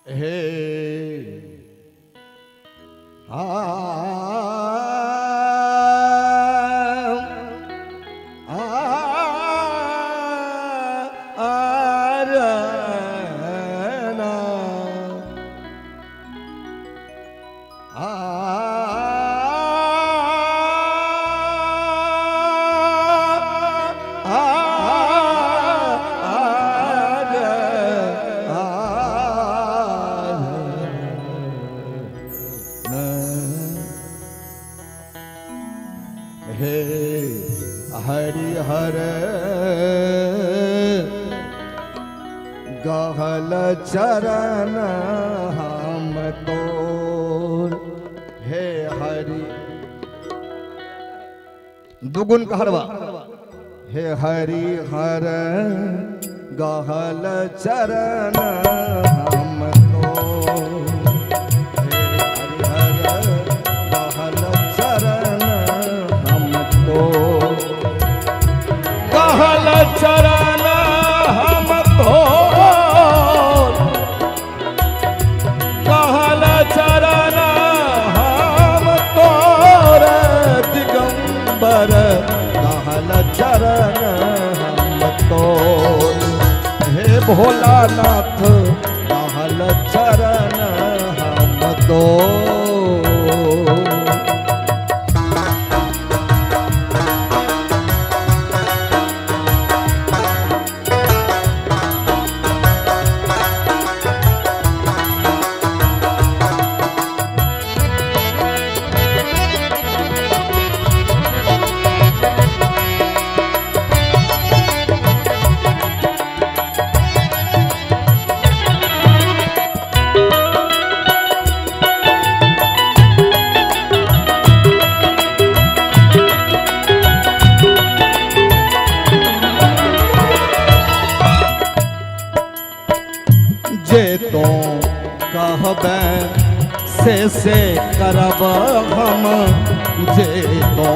हे हरिहर गहल चरण हम तोर। हे हरि दुगुन कहरवा। हे हरिहर गहल चरण हम तोर। गहल चरण हम तोर। गहल चरण हम तोर दिगंबर। गहल चरण हम तोर। हे भोलानाथ गहल चरण हम तोर। जे तो कहबे से करब हम। जे तो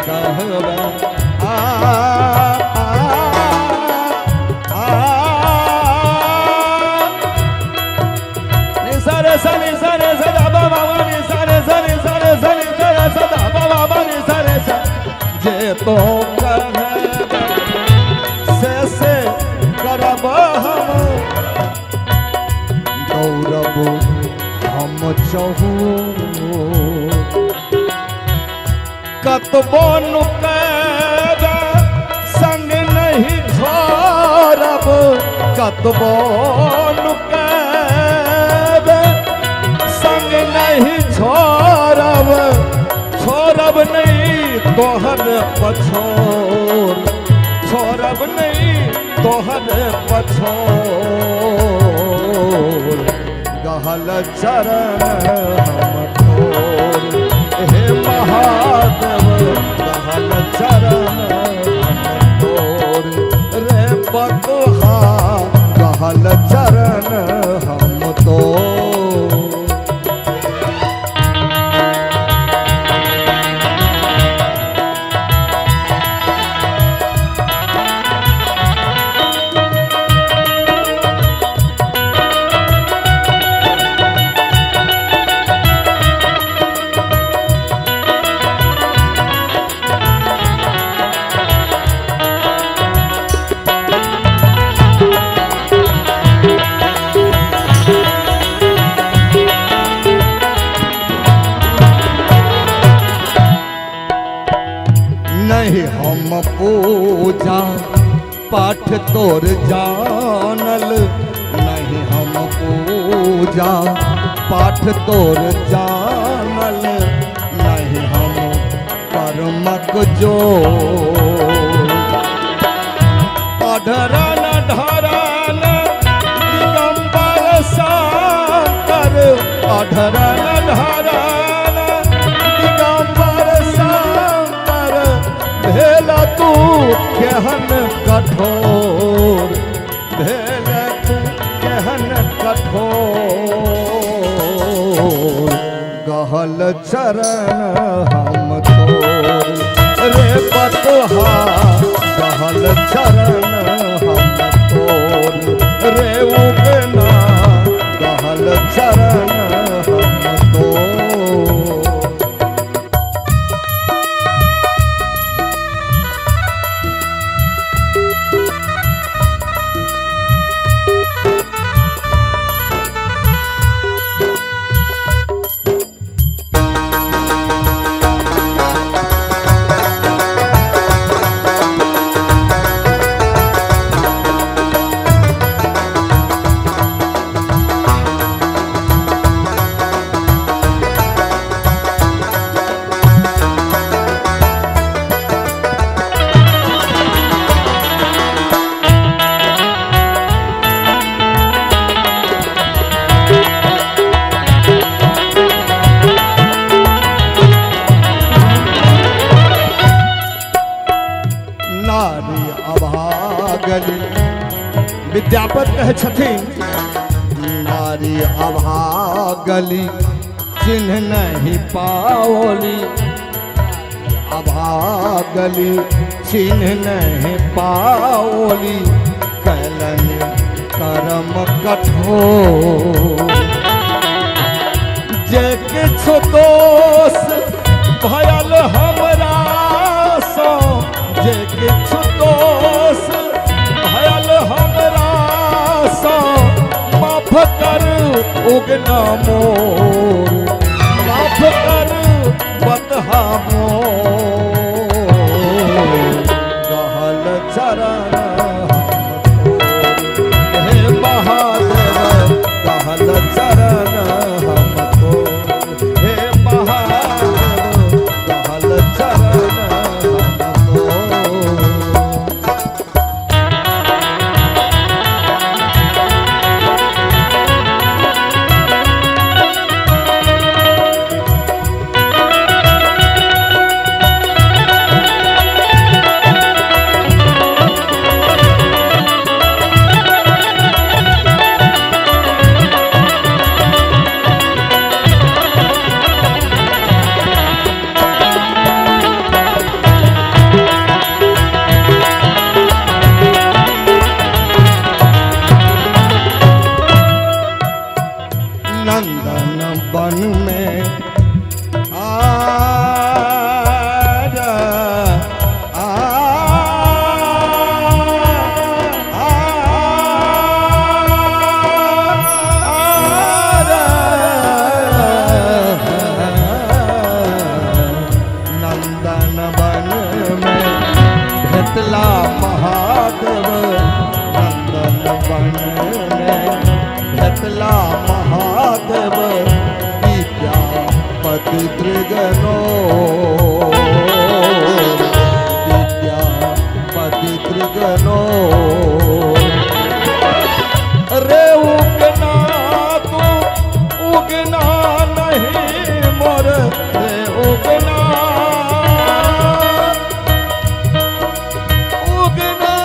कहबे निसरे सनि सरे सदा बाबा निसरे सनि सरे सनि सरे सदा बाबा निसरे स। जे तो कहबे से करब हम। गौरव हम चहु कतबो नुकैब संग नहीं छोड़ब। कतबो नुकैब संग नहीं छोड़ब। छोड़ब नहीं तोहर पछोर। छोड़ब नहीं तोहर पछोर। गहल चरण हम तोर। हे महादेव गहल चरण हम तोर। रे बतहा गहल चरण हम तोर। नहीं हम पूजा पाठ तोर जानल। नहीं हम पूजा पाठ तोर जानल। नहीं हम कर्मक जो अधरन धरन दिगंबर शंकर। अधरन धरन दिगंबर शंकर। भेल तू केहन कठोर। भेल तू केहन कठोर। गहल चरण हम तोर। रे बतहा गहल चरण हम तोर। रे उगना गहल अभागली विद्यापति कहे छथिन नारी अभागली चिन्ह नहीं पाओली अभागली चिन्ह नहीं पाओली कैलन कर्म कठोर जे किछु दोष भयल हमरा सो जे किछु दोष भयल हमरा सो माफ कर उगना मोर माफ कर बतहा मोर गहल चरण हे महादेव गहल चरण हमको हे महादेव गहल चरण हमको नंदन वन में नंदन वन में भेटला महादेव नंदन वन में भेटला महादेव विद्यापति तृगनो विद्यापति तृगनो रे उगना तू उगना नहीं मोर रे उगना उगना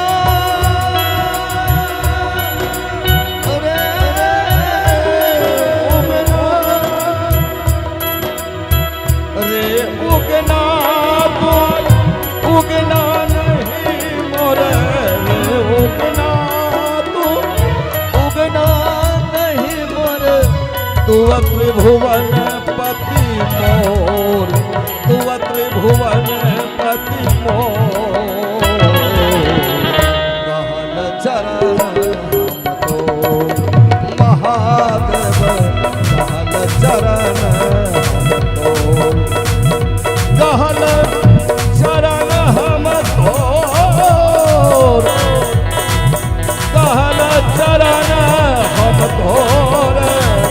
उगना तो उगना नहीं मोर उगना तो उगना नहीं मोर तू त्रिभुवन पति मोर तू त्रिभुवन पति मोर गहल चरण हमको महादेव गहल चरण हमको गहल चरण हमको गहल चरण हमको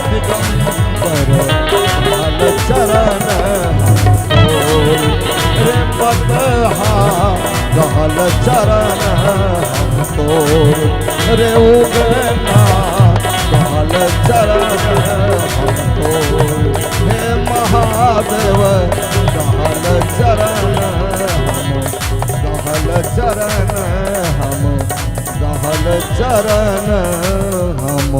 दिगंबर गहल चरण हमको रे बतहा गहल चरण हमको रे उगना गहल चरण हमको हे महादेव गहल चरण गहल चरण हम गहल चरण हम